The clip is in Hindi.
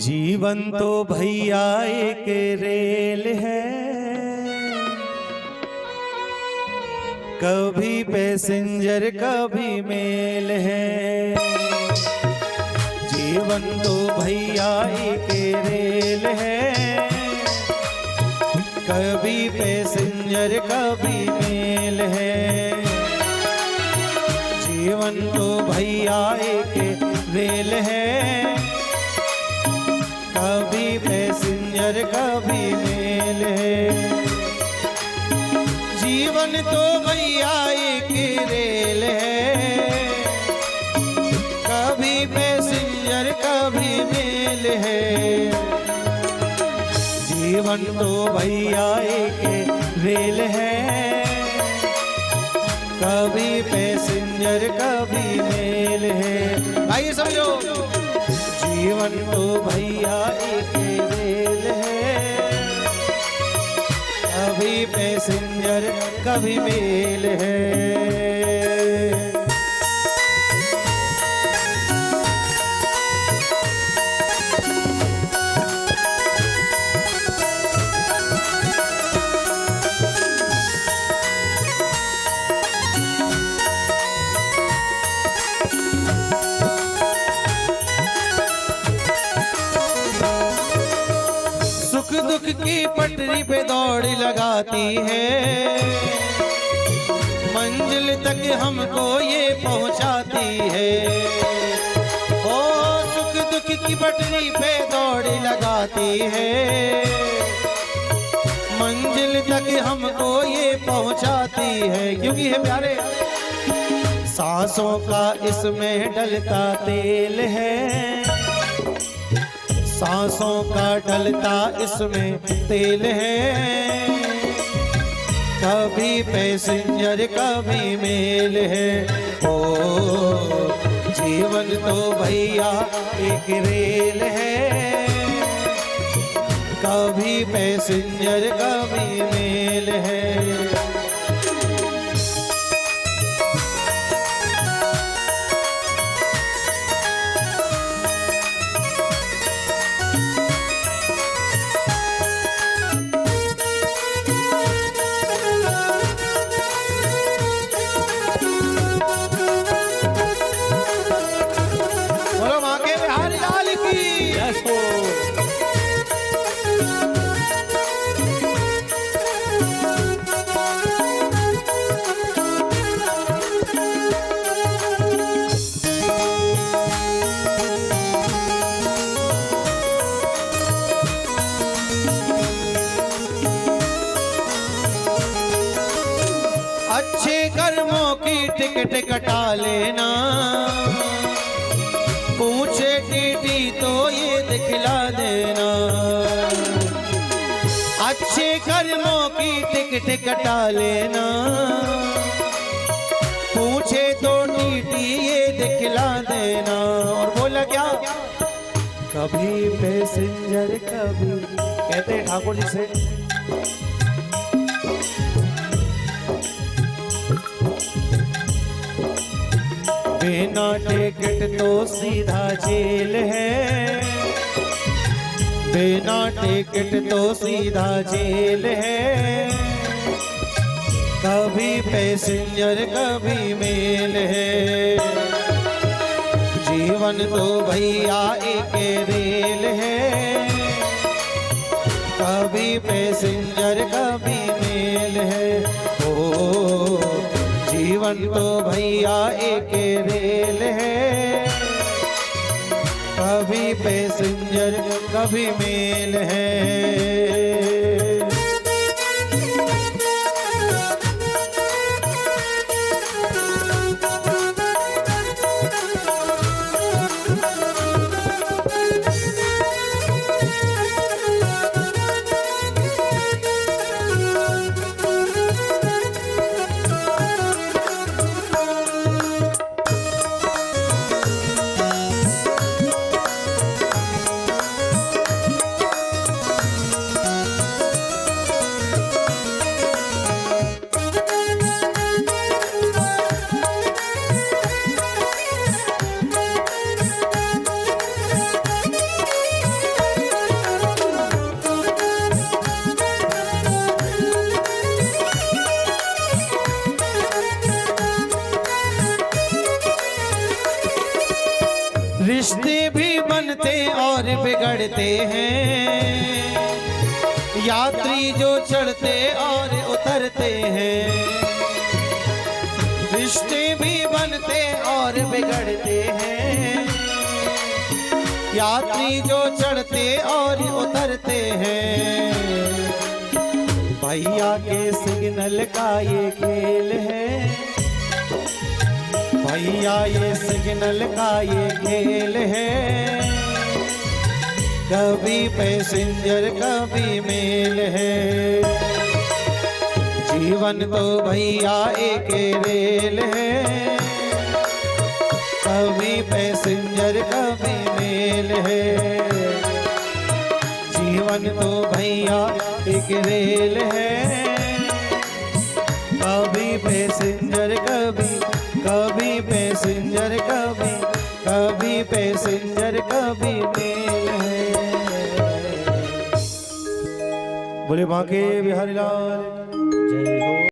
जीवन तो भैया एक रेल है, कभी पैसेंजर कभी मेल है। जीवन तो भैया एक रेल है, कभी पैसेंजर कभी मेल है। जीवन तो भैया एक रेल है, कभी पैसेंजर कभी मेल है। जीवन तो भैया एक रेल है, कभी पैसेंजर कभी मेल है। जीवन तो भैया एक रेल है, कभी पैसेंजर कभी मेल है। आइए समझो, जीवन तो भैया एक रेल है, कभी पैसेंजर कभी मेल है। दुख की पटरी पे दौड़ लगाती है, मंजिल तक हमको ये पहुंचाती है। ओ सुख दुख की पटरी पे दौड़ लगाती है, मंजिल तक हमको ये पहुंचाती है। क्योंकि है प्यारे, सांसों का इसमें डलता तेल है, सांसों का डलता इसमें तेल है। कभी पैसेंजर कभी मेल है। ओ जीवन तो भैया एक रेल है, कभी पैसेंजर कभी मेल है। अच्छे कर्मों की टिकट कटा लेना, पूछे टीटी तो ये दिखला देना। अच्छे कर्मों की टिकट कटा लेना, पूछे तो टीटी ये दिखला देना। और बोला क्या, कभी पैसेंजर कभी, कहते हैं ठाकुर जी से, बिना टिकट तो सीधा जेल है, बिना टिकट तो सीधा जेल है। कभी पैसेंजर कभी मेल है। जीवन तो भैया एक रेल है, कभी पैसेंजर कभी मेल है। ओ जीवन तो भैया एक रेल है, कभी पैसेंजर कभी मेल है। रिश्ते भी बनते और बिगड़ते हैं, यात्री जो चढ़ते और उतरते हैं। रिश्ते भी बनते और बिगड़ते हैं, यात्री जो चढ़ते और उतरते हैं। भैया के सिग्नल का ये खेल है, भैया ये सिग्नल का ये खेल है। कभी पैसेंजर कभी मेल है, जीवन तो भैया एक रेल है। कभी पैसेंजर कभी मेल है, जीवन तो भैया एक रेल है। कभी पैसेंजर कभी पैसेंजर कभी पैसेंजर कभी मेल है। बोले बांके बिहारी लाल जय हो।